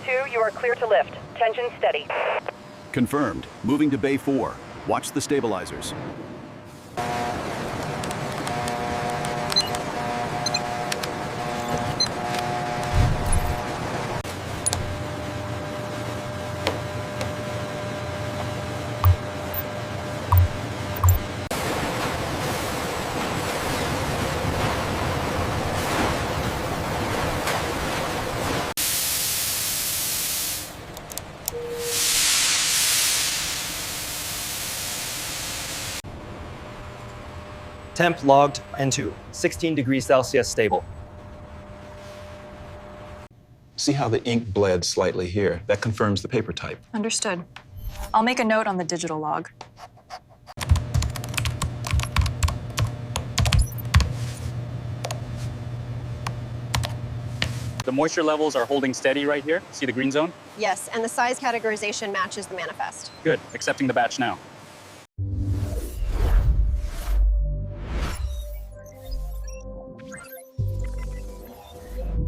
2, you are clear to lift. Tension steady. Confirmed. Moving to Bay 4. Watch the stabilizers. Temp logged N2, 16 degrees Celsius stable. See how the ink bled slightly here? That confirms the paper type. Understood. I'll make a note on the digital log. The moisture levels are holding steady right here. See the green zone? Yes, and the size categorization matches the manifest. Good. Accepting the batch now.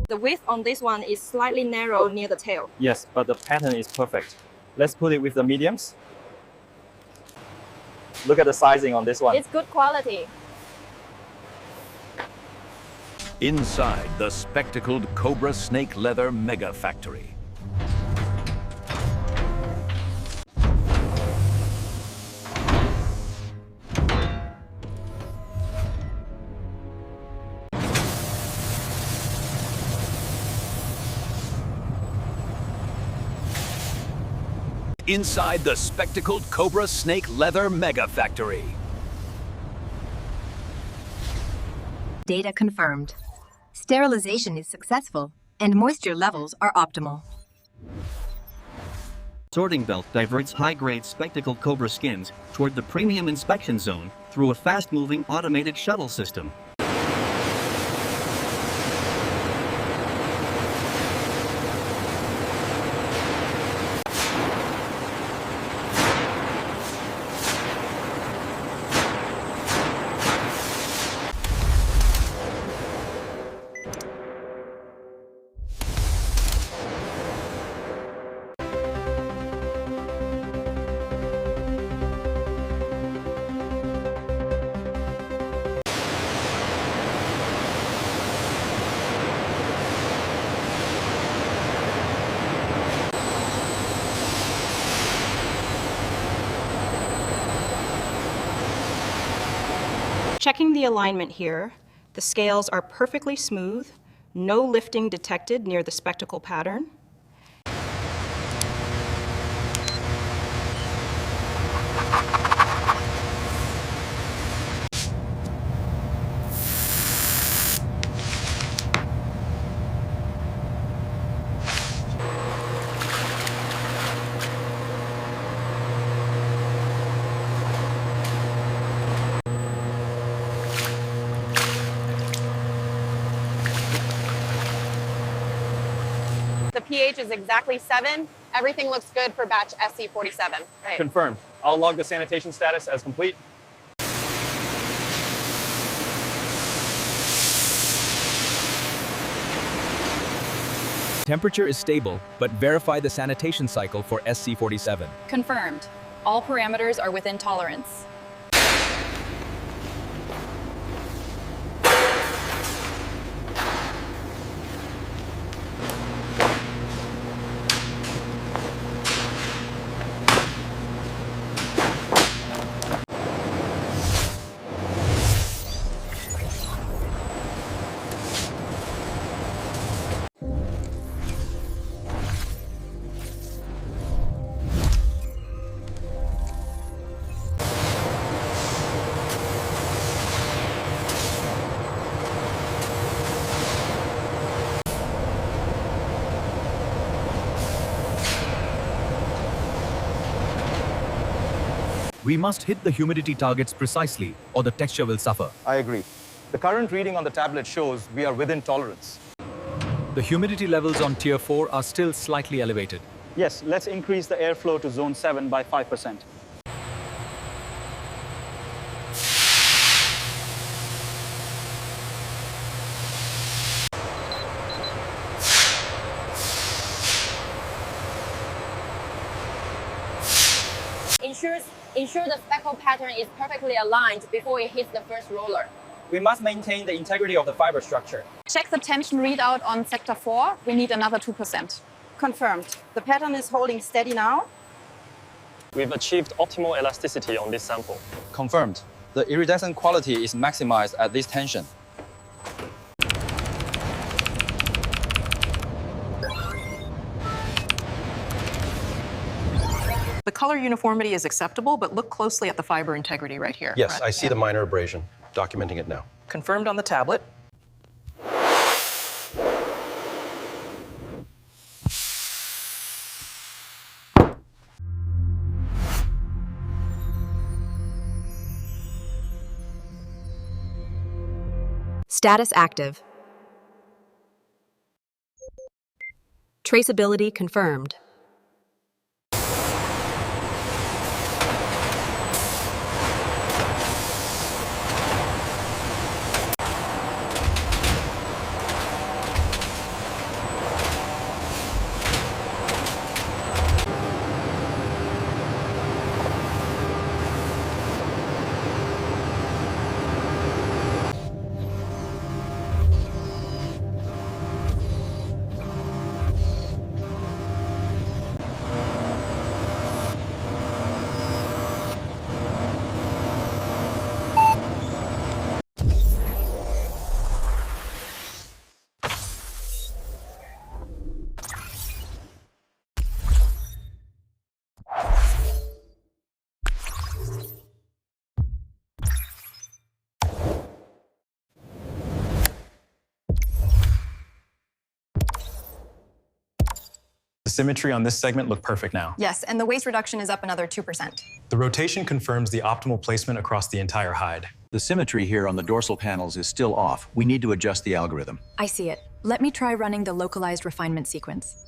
The width on this one is slightly narrow near the tail. Yes, but the pattern is perfect. Let's put it with the mediums. Look at the sizing on this one. It's good quality. Inside the spectacled Cobra snake leather mega factory. Inside the spectacled Cobra snake leather mega factory. Data confirmed. Sterilization is successful, and moisture levels are optimal. Sorting belt diverts high-grade spectacled Cobra skins toward the premium inspection zone through a fast-moving automated shuttle system. Checking the alignment here, the scales are perfectly smooth, no lifting detected near the spectacle pattern. The pH is exactly 7. Everything looks good for batch SC47. Right. Confirmed. I'll log the sanitation status as complete. Temperature is stable, but verify the sanitation cycle for SC47. Confirmed. All parameters are within tolerance. We must hit the humidity targets precisely, or the texture will suffer. I agree. The current reading on the tablet shows we are within tolerance. The humidity levels on Tier 4 are still slightly elevated. Yes, let's increase the airflow to zone 7 by 5%. Ensure the speckle pattern is perfectly aligned before it hits the first roller. We must maintain the integrity of the fiber structure. Check the tension readout on sector 4. We need another 2%. Confirmed. The pattern is holding steady now. We've achieved optimal elasticity on this sample. Confirmed. The iridescent quality is maximized at this tension. The color uniformity is acceptable, but look closely at the fiber integrity right here. Yes, I see the minor abrasion. Documenting it now. Confirmed on the tablet. Status active. Traceability confirmed. The symmetry on this segment look perfect now. Yes, and the waste reduction is up another 2%. The rotation confirms the optimal placement across the entire hide. The symmetry here on the dorsal panels is still off. We need to adjust the algorithm. I see it. Let me try running the localized refinement sequence.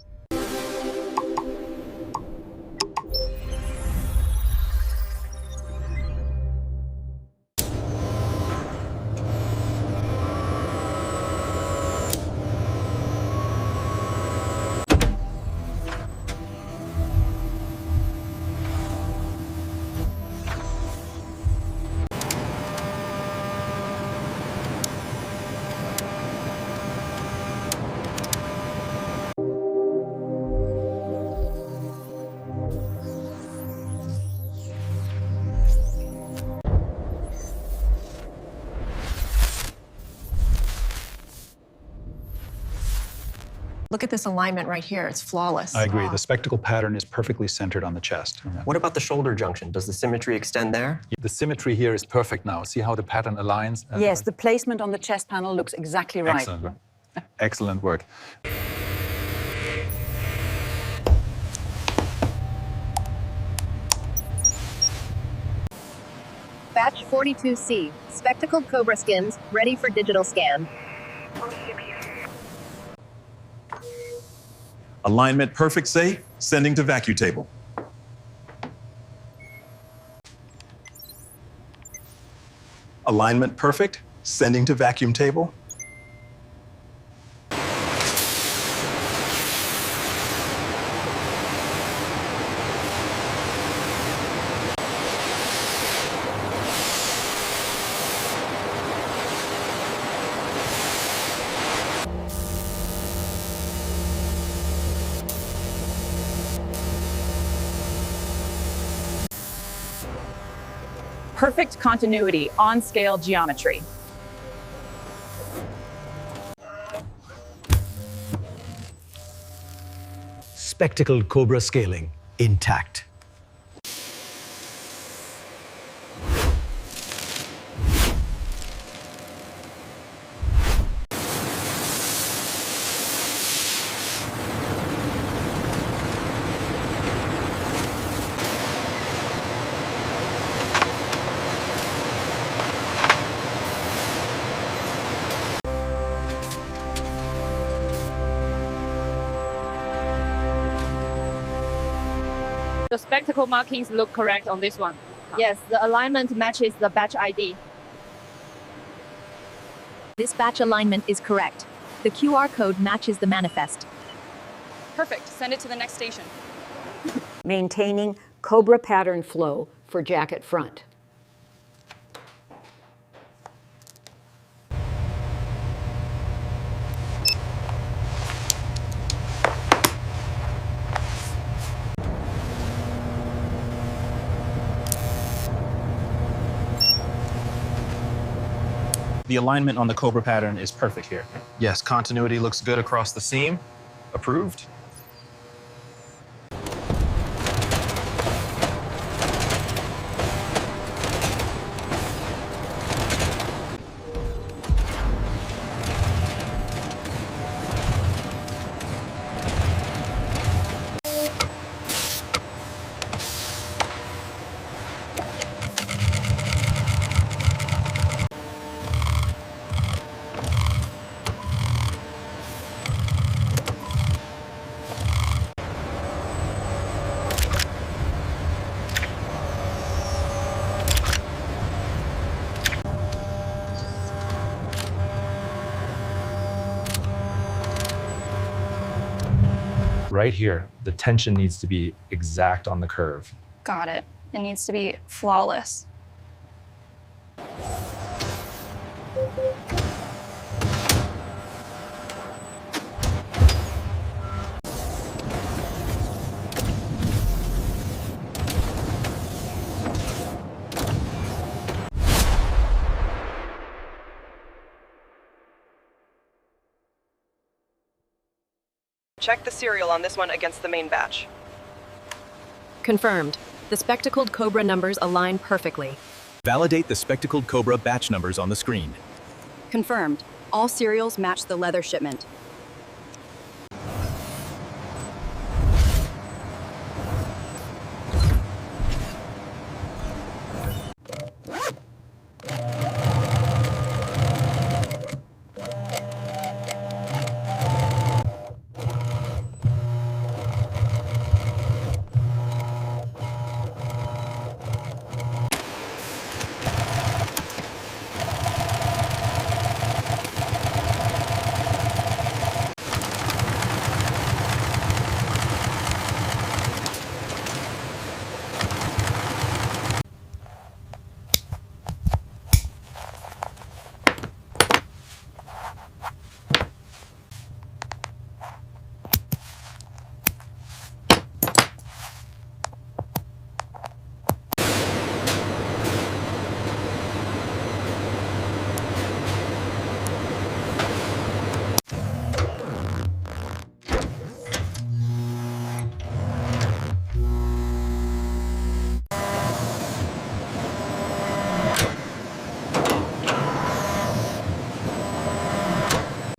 Look at this alignment right here. It's flawless. I agree. The spectacle pattern is perfectly centered on the chest. What about the shoulder junction? Does the symmetry extend there? The symmetry here is perfect now. See how the pattern aligns? Yes, the placement on the chest panel looks exactly right. Excellent. Excellent work. Batch 42C, spectacled Cobra skins, ready for digital scan. Alignment perfect, say, sending to vacuum table. Alignment perfect, sending to vacuum table. Perfect continuity on scale geometry. Spectacled Cobra scaling intact. The spectacle markings look correct on this one. Yes, the alignment matches the batch ID. This batch alignment is correct. The QR code matches the manifest. Perfect. Send it to the next station. Maintaining Cobra pattern flow for jacket front. The alignment on the Cobra pattern is perfect here. Yes, continuity looks good across the seam. Approved. Right here, the tension needs to be exact on the curve. Got it. It needs to be flawless. Check the serial on this one against the main batch. Confirmed. The spectacled Cobra numbers align perfectly. Validate the spectacled Cobra batch numbers on the screen. Confirmed. All serials match the leather shipment.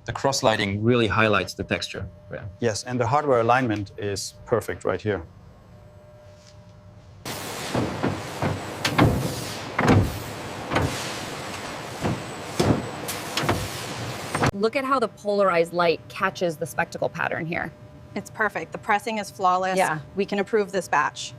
The cross-lighting really highlights the texture. Yeah. Yes, and the hardware alignment is perfect right here. Look at how the polarized light catches the spectacle pattern here. It's perfect. The pressing is flawless. Yeah. We can approve this batch.